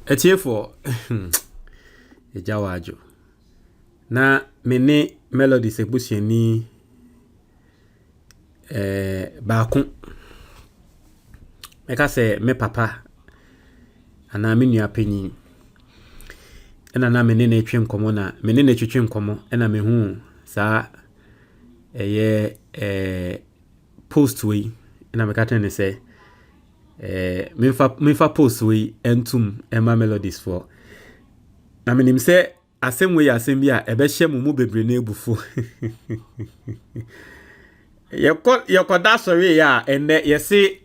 Etiefo ejawajo na mene melodies ebusiani baako meka se me papa ana me nua panyin ena na mene na etwe nkomo na mene na etwetwe nkomo ena me hu sa post we ena me ka tene se me fa post we entum ema melodies for na menim se asem we asem bia ebe hye mu bebre na ebufu yekoda sorry ya ende yesi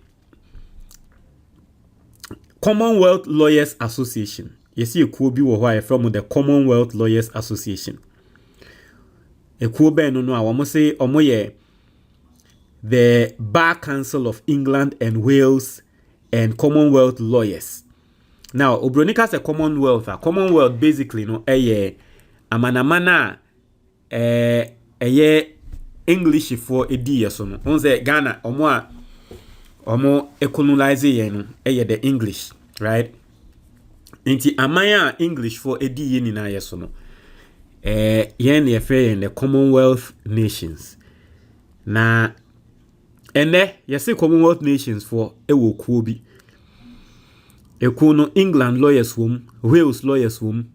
Commonwealth Lawyers Association yesi ekuo bi wo ho from the Commonwealth Lawyers Association ekuo ben no a wo say omoye the Bar Council of England and Wales and Commonwealth Lawyers. Now obronika se Commonwealth basically no amanamana English for edi yeso no onze Ghana omo colonize yen no the English, right? Inti amaya English for edi ye na yeso no yen ye fe the Commonwealth nations. Na ene yesi Commonwealth nations for ewo kuo bi ekuo no England lawyers wom, Wales lawyers wom.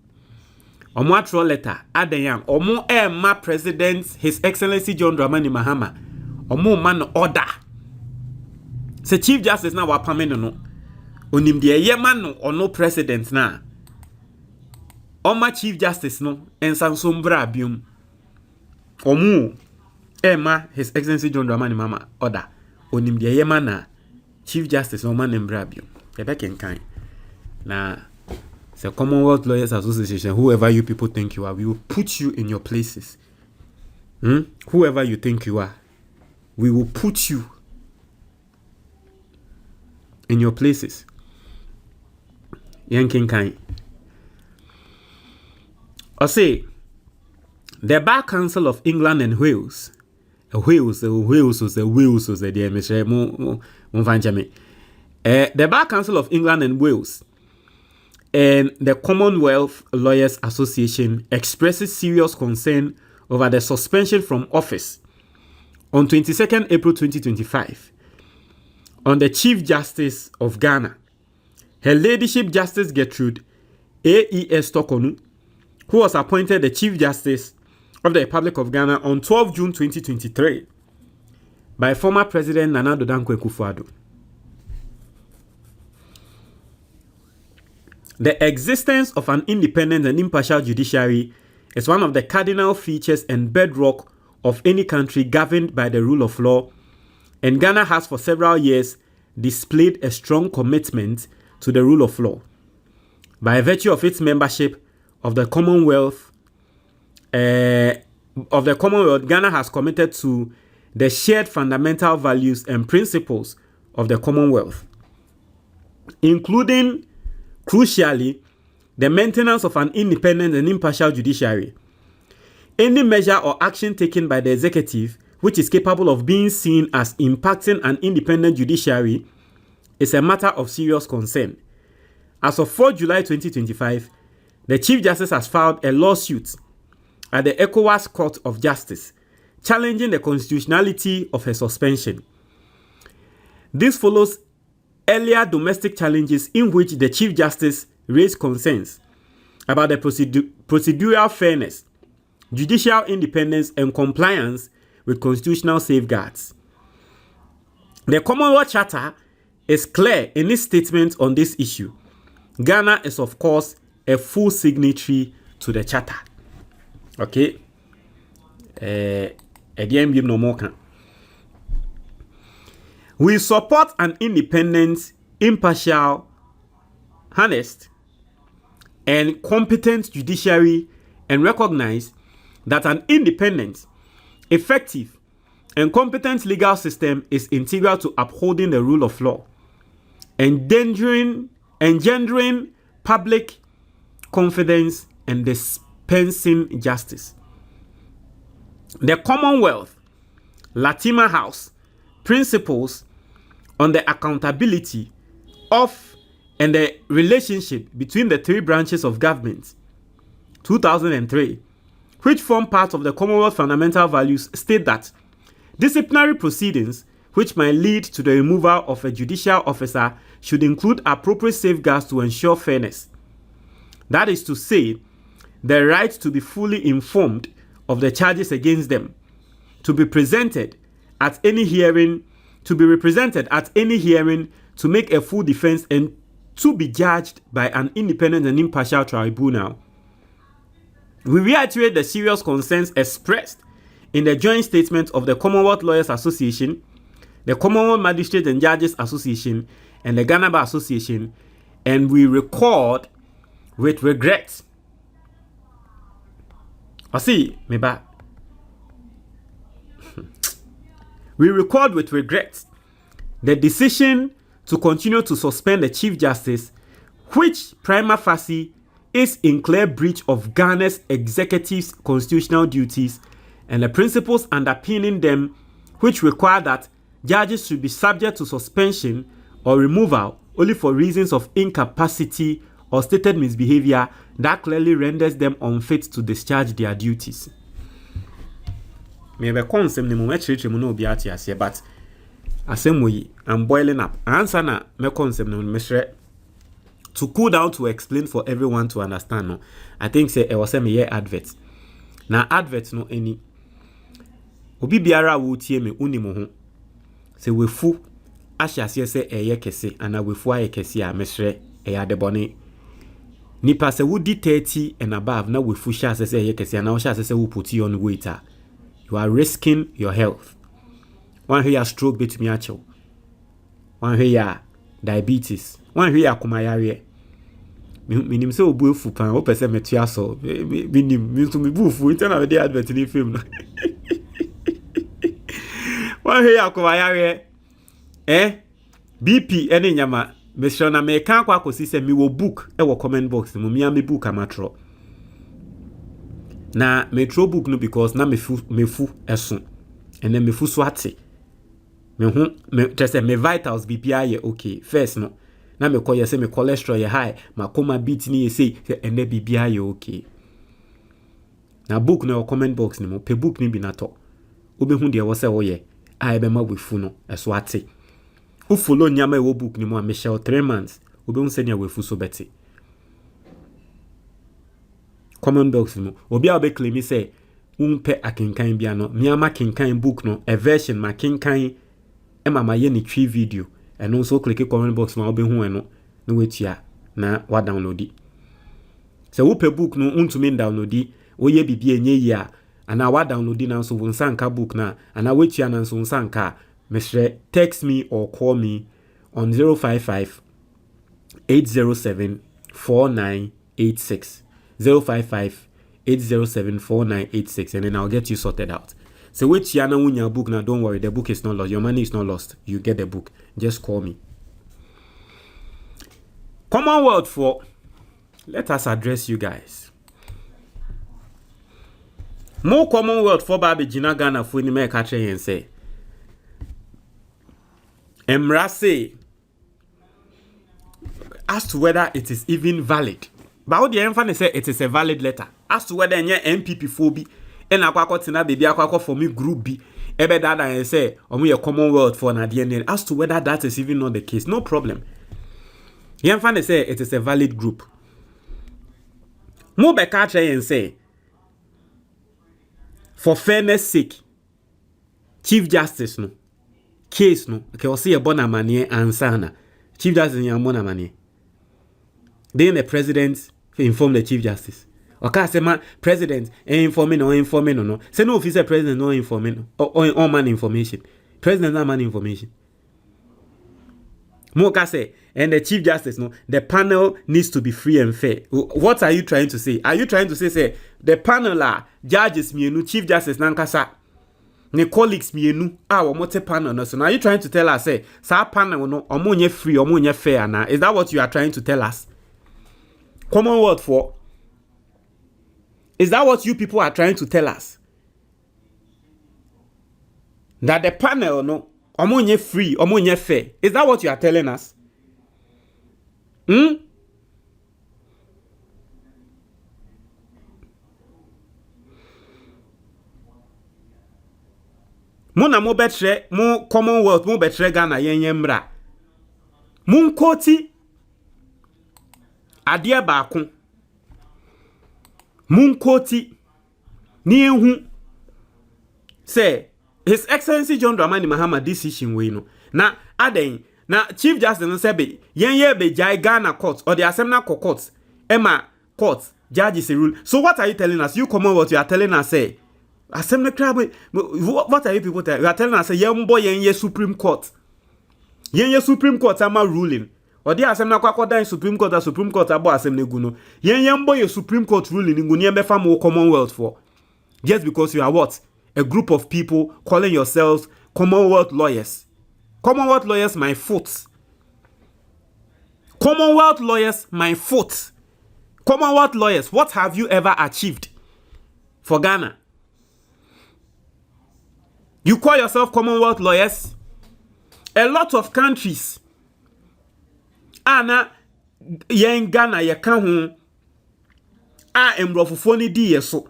Omo atro letter adan omo ma president His Excellency John Dramani Mahama omo man order se chief justice na wa pameno no onim de ye man no ono president na oma chief justice no ensanso mbra biom omo ma His Excellency John Dramani Mahama order onim de ye man na chief justice no man mbra biom ebe kenkan na the Commonwealth Lawyers Association, whoever you people think you are, we will put you in your places. Whoever you think you are, we will put you in your places. Yankin kind. I say, the Bar Council of England and Wales, the Bar Council of England and Wales and the Commonwealth Lawyers Association expresses serious concern over the suspension from office on 22nd April 2025 on the Chief Justice of Ghana, Her Ladyship Justice Gertrude Torkornoo, who was appointed the Chief Justice of the Republic of Ghana on 12 June 2023 by former President Nana Addo Dankwa Akufo-Addo. The existence of an independent and impartial judiciary is one of the cardinal features and bedrock of any country governed by the rule of law, and Ghana has for several years displayed a strong commitment to the rule of law. By virtue of its membership of the Commonwealth, Ghana has committed to the shared fundamental values and principles of the Commonwealth, including crucially, the maintenance of an independent and impartial judiciary. Any measure or action taken by the executive which is capable of being seen as impacting an independent judiciary is a matter of serious concern. As of 4 July 2025, the Chief Justice has filed a lawsuit at the ECOWAS Court of Justice challenging the constitutionality of her suspension. This follows earlier domestic challenges in which the Chief Justice raised concerns about the procedural fairness, judicial independence, and compliance with constitutional safeguards. The Commonwealth Charter is clear in its statement on this issue. Ghana is, of course, a full signatory to the Charter. Okay? We support an independent, impartial, honest, and competent judiciary and recognize that an independent, effective, and competent legal system is integral to upholding the rule of law, engendering public confidence and dispensing justice. The Commonwealth, Latima House, principles on the accountability of and the relationship between the three branches of government, 2003, which form part of the Commonwealth fundamental values, state that disciplinary proceedings which might lead to the removal of a judicial officer should include appropriate safeguards to ensure fairness. That is to say, the right to be fully informed of the charges against them, to be presented at any hearing, to make a full defense, and to be judged by an independent and impartial tribunal. We reiterate the serious concerns expressed in the joint statement of the Commonwealth Lawyers Association, the Commonwealth Magistrates and Judges Association, and the Ghana Bar Association, and we record with regret. We record with regret the decision to continue to suspend the Chief Justice, which prima facie is in clear breach of Ghana's executive's constitutional duties and the principles underpinning them, which require that judges should be subject to suspension or removal only for reasons of incapacity or stated misbehavior that clearly renders them unfit to discharge their duties. Maybe concept ni no be but I'm boiling up. Answer na me concept no to cool down to explain for everyone to understand. No, I think say it was a year advert. Na advert no any. Obi biara wo tie me uni mo ho. Se wefu ahyase se eye kese ana wefu aye kese a mesre eya de bone. Nipa se wudi 30 and above na wefu hyase se eye kese ana wo hyase se wo put on waiter. You are risking your health. One here stroke betumi achew. One here diabetes. One here akumayare. Minim se obu efu pan o pese metua so. Minim to me bufu ita na dey advert ni film no. One here akumayare. BP ene nyama mesho na me kan kwa kosi se mi wo book e wo comment box mo mi am book amatro. Na metro book no because na mefu eson. Ene mefu so ate. Me vitals BPI ye okay. First no. Na me call say me cholesterol ye high. Ma coma beat ni ye say ene BPI ye okay. Na book no comment box ni mo. Pe book ni bi na to. Obe hu de wo se wo ye. A ebe ma wefu no eso ate. U follow nyama wo book ni mo a me share 3 months. Obe hu se nya wefu so beti. Common box ni mo. Obi a obe claim say umpe akinkan bia no. Mi ama kinkan book no. A version ma kinkan ma ye ni twi video and also click comment box na obe hu eno na wetua na wa download it. Se wo pe book no untumi download it, wo ye bibia enye yi a ana wa download na so won sanka book na ana wetua na so sanka mesre text me or call me on 055 807 4986 055 807 4986 and then I'll get you sorted out. So which yana wunya book now, don't worry, the book is not lost. Your money is not lost. You get the book. Just call me. Commonwealth for let us address you guys. More Commonwealth for Babi Jina Ghana for ni me catch and say. Emrase as to whether it is even valid. But how the emphasis say it is a valid letter. As to whether any MPP phobia and akwako tina baby akwako for me group B ebe dada and say omu ye Commonwealth for na DNA as to whether that is even not the case, no problem. Yen fan say it is a valid group. Mo be ka try and say for fairness sake Chief Justice no case no okay o say e bona manie answer na Chief Justice yan bona manie. Then the president inform the Chief Justice. Okay, say man, president informing no. Say no officer president no informing or man information. President not man information. Moka say, and the Chief Justice no, the panel needs to be free and fair. What are you trying to say? Are you trying to say the panel judges mienu, Chief Justice nankasa, ne colleagues mienu, womote panel no. So now you trying to tell us say, sa panel no, omonye free, omonye fair na. Is that what you are trying to tell us? Commonwealth for. Is that what you people are trying to tell us? That the panel no omonye free, omonye fair. Is that what you are telling us? Mo na mo betre mo Commonwealth mo betre Ghana yemra. Mun koti ade baako. Mun koti ni ehu say His Excellency John Dramani Mahama decision we no. Na aden na Chief Justice no sebe ye be jai Ghana court or the Assembly court Emma court judges rule. So what are you telling us? You Commonwealth, you are telling us say Assembly crab. What are you people telling? You are telling us say ye Supreme Court. Ye Supreme Court ama ruling. Or the Assembly kwa Supreme Court abo Assembly guno. Ye Supreme Court ruling nguni embefa mo Commonwealth for. Just because you are what? A group of people calling yourselves Commonwealth lawyers. Commonwealth lawyers, my foot. Commonwealth lawyers, my foot. Commonwealth lawyers, what have you ever achieved for Ghana? You call yourself Commonwealth lawyers? A lot of countries ana yen Ghana ye ka ho a embrofofo ni di yeso.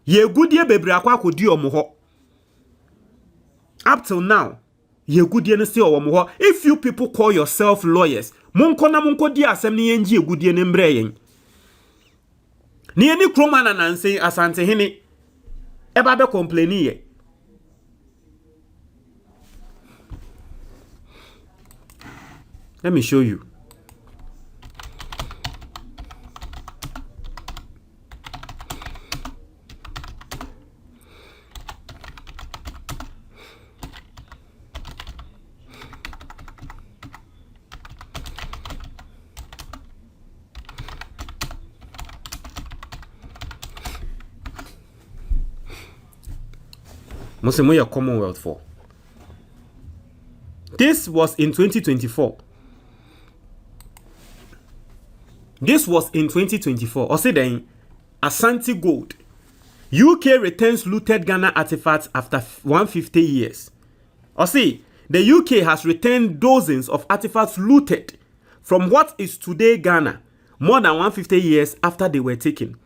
Ye goodie bebre akwa akodi omo ho. Up till now, ye goodie no say omo ho. If you people call yourself lawyers, monko na monko di asem ni yenji goodie ne mbre yen. Ni eni kroma na nanse asante hene eba be complain ye. Let me show you. Mosemoya Commonwealth for. This was in 2024. This was in 2024. Or say then, Asante Gold. UK returns looted Ghana artifacts after 150 years. Or say, the UK has returned dozens of artifacts looted from what is today Ghana more than 150 years after they were taken.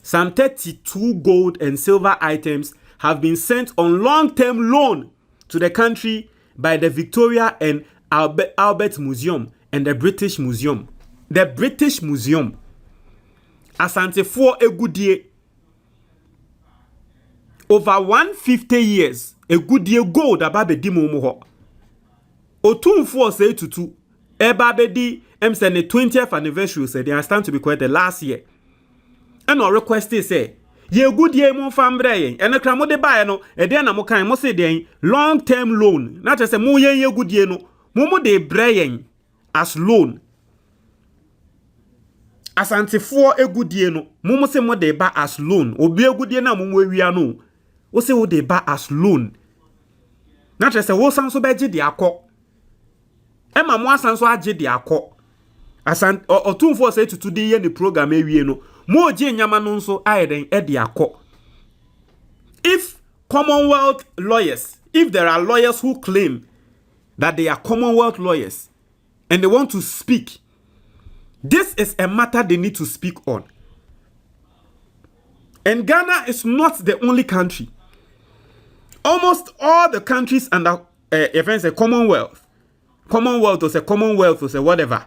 Some 32 gold and silver items have been sent on long-term loan to the country by the Victoria and Albert Museum and the British Museum. The British Museum. Asante for a good year. Over 150 years, a good year gold ababe di momo. Otun for say to ebabe di emsen the 20th anniversary said they stand to be quite the last year. And our request is say ye good year mo fambre yen ene kra mo de bae no e de na mo kan mo say den long term loan na te say mo ye good year no mo de bre yen as loan. Asante for a good year no mo say mo de ba as loan obi a good year na mo awia no wo say wo de ba as loan na te say wo san so be gi de akọ e ma mo asan so agi de akọ asan otumfo say tutu de ye ni program awie no mo ji nyama no nso ayeden e de akọ. If Commonwealth lawyers, if there are lawyers who claim that they are Commonwealth lawyers and they want to speak, this is a matter they need to speak on. And Ghana is not the only country. Almost all the countries under if I say Commonwealth or say whatever.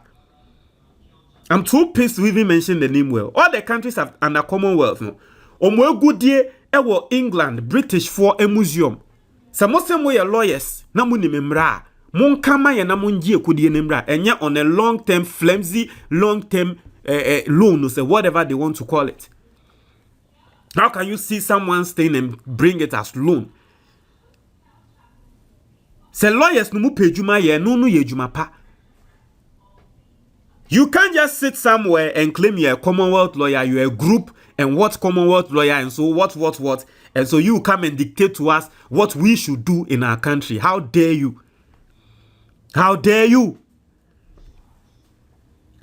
I'm too pissed to even mention the name well. All the countries have under Commonwealth. No. Omo goodie ewo England, British for a museum. Samosemo ya lawyers na muni memra. Mon kama ya na monji ekudie nemra. Enya on a long-term flimsy, long-term loan or say whatever they want to call it. How can you see someone staying and bring it as loan? Say lawyers no mu pejuma ye no ye juma pa. You can't just sit somewhere and claim you're a Commonwealth lawyer, you're a group, and what Commonwealth lawyer, and so what, and so you come and dictate to us what we should do in our country. How dare you? How dare you?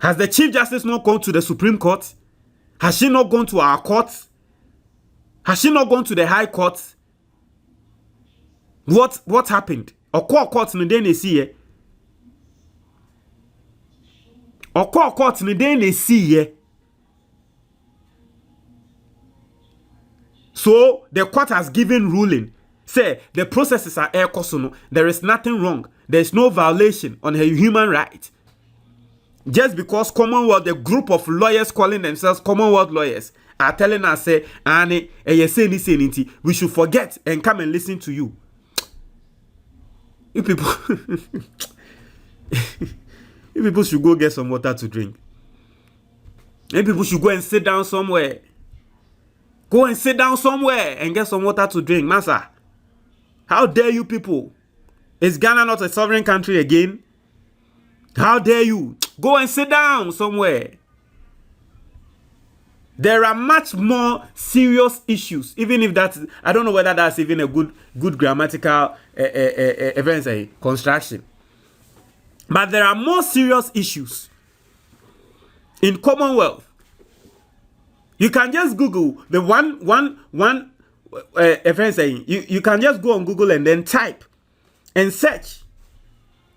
Has the Chief Justice not gone to the Supreme Court? Has she not gone to our courts? Has she not gone to the High Court? What happened? Or court no dey see here. Or court ni den they see ye. So the court has given ruling. Say the processes are air kosono. There is nothing wrong. There is no violation on her human right. Just because Commonwealth, the group of lawyers calling themselves Commonwealth lawyers, are telling us say, Annie, we should forget and come and listen to you. You people, you people should go get some water to drink. You people should go and sit down somewhere. Go and sit down somewhere and get some water to drink, Massa. How dare you people? Is Ghana not a sovereign country again? How dare you? Go and sit down somewhere. There are much more serious issues, even if that's, I don't know whether that's even a good grammatical construction. But there are more serious issues in Commonwealth. You can just Google the you can just go on Google and then type and search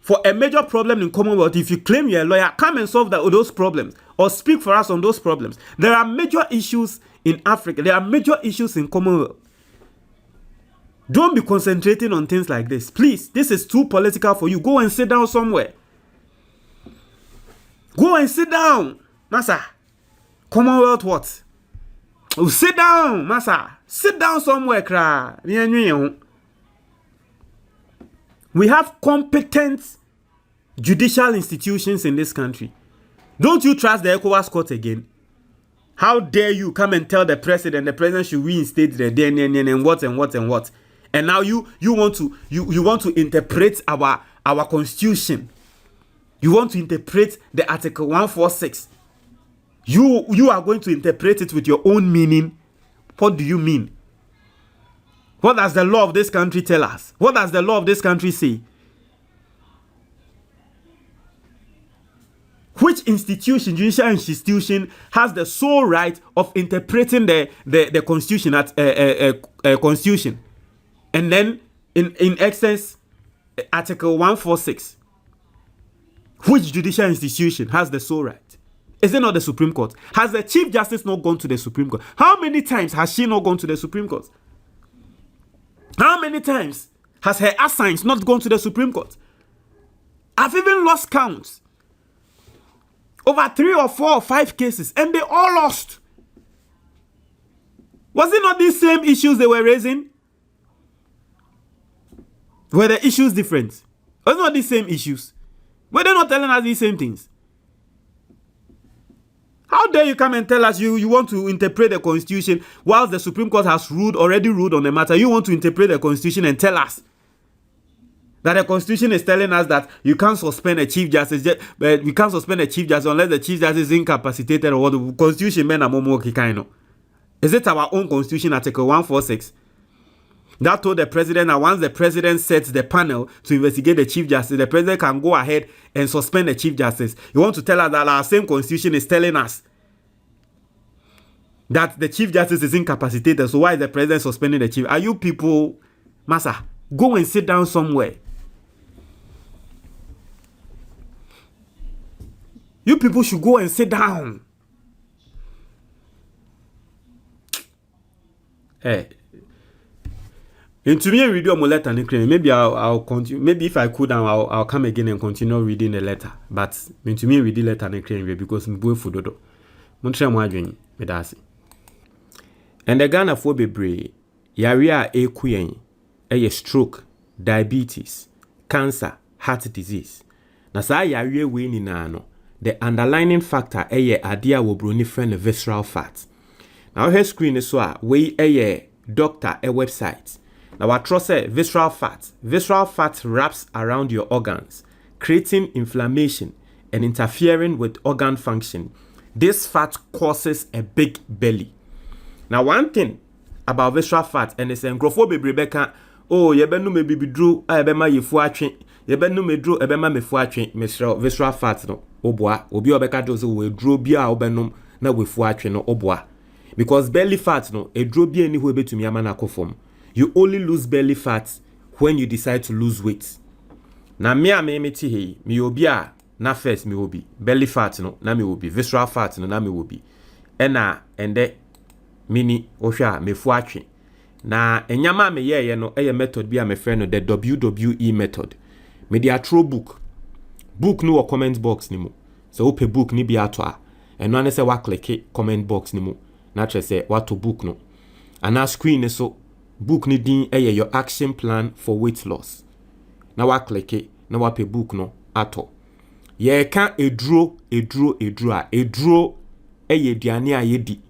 for a major problem in Commonwealth. If you claim you're a lawyer, come and solve those problems or speak for us on those problems. There are major issues in Africa. There are major issues in Commonwealth. Don't be concentrating on things like this. Please, this is too political for you. Go and sit down somewhere. Go and sit down. Massa. Commonwealth what? Oh, sit down, Massa. Sit down somewhere, cry. We have competent judicial institutions in this country. Don't you trust the ECOWAS court again? How dare you come and tell the president should reinstate the DNA and what and what and what? And now you want to interpret our constitution. You want to interpret the Article 146. You are going to interpret it with your own meaning. What do you mean? What does the law of this country tell us? What does the law of this country say? Which institution, judicial institution, has the sole right of interpreting the constitution at constitution? And then in excess, Article 146. Which judicial institution has the sole right? Is it not the Supreme Court? Has the Chief Justice not gone to the Supreme Court? How many times has she not gone to the Supreme Court? How many times has her assigns not gone to the Supreme Court? I've even lost count. Over 3 or 4 or 5 cases, and they all lost. Was it not these same issues they were raising? Were the issues different? Was it not these same issues? Were they not telling us these same things? How dare you come and tell us you want to interpret the constitution whilst the Supreme Court has already ruled on the matter? You want to interpret the constitution and tell us that the constitution is telling us that you can't suspend a chief justice, but we can't suspend a chief justice unless the chief justice is incapacitated or what the constitution meant. Is it our own constitution, Article 146? That told the president that once the president sets the panel to investigate the chief justice, the president can go ahead and suspend the chief justice. You want to tell us that our same constitution is telling us that the chief justice is incapacitated, so why is the president suspending the chief? Are you people, Massa, go and sit down somewhere. You people should go and sit down. Hey. Into me read your letter, maybe I'll continue. Maybe if I cool down, I'll come again and continue reading the letter. But into me read the letter because I'm going for dodo. Montreal Madrid, medasi. And the Ghana for bebre, yaria a queen, a stroke, diabetes, cancer, heart disease. Nasa yaria we ni nano. The underlying factor a adia wo bruni friend visceral fat. Now her screen is so we a doctor a website. Now what trust say visceral fat. Visceral fat wraps around your organs, creating inflammation and interfering with organ function. This fat causes a big belly. Now one thing about visceral fat and it's engrofo Rebecca. Oh, yebenu me bibidru ebema yefu atwe. Yebenu me dru ebema mefu atwe. Visceral fat no obwa. Obi obeka dozo we dru bia obenum na wefu atwe no obwa. Because belly fat no e dru bia ni ho ebetumi ama na akofom. You only lose belly fat when you decide to lose weight. Na me amemeti he, me obi a na first me will be belly fat no na me will be visceral fat no na me will be ena ende mini ohwa mefu atwe na enyama me ye no eye method bi a me friend no the WWE method me dia throw book no or comment box ni mu so open book ni bi ato a eno ane se wa click comment box ni mu na tre se wato book no ana screen ni so book ni din eye your action plan for weight loss na wa click na wa pe book no ato ye ka eduro a eduro eye duane a yedi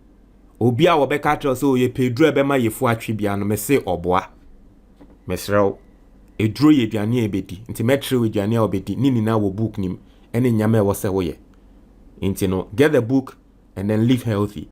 obi a wo be ka tro so ye pe eduro be ma yefu atwe bia no me se oboa mesrew eduro ye duane e bedi nti metre we duane a obedi ni na wo book nim ene nyama e wo se wo ye nti no get the book and then live healthy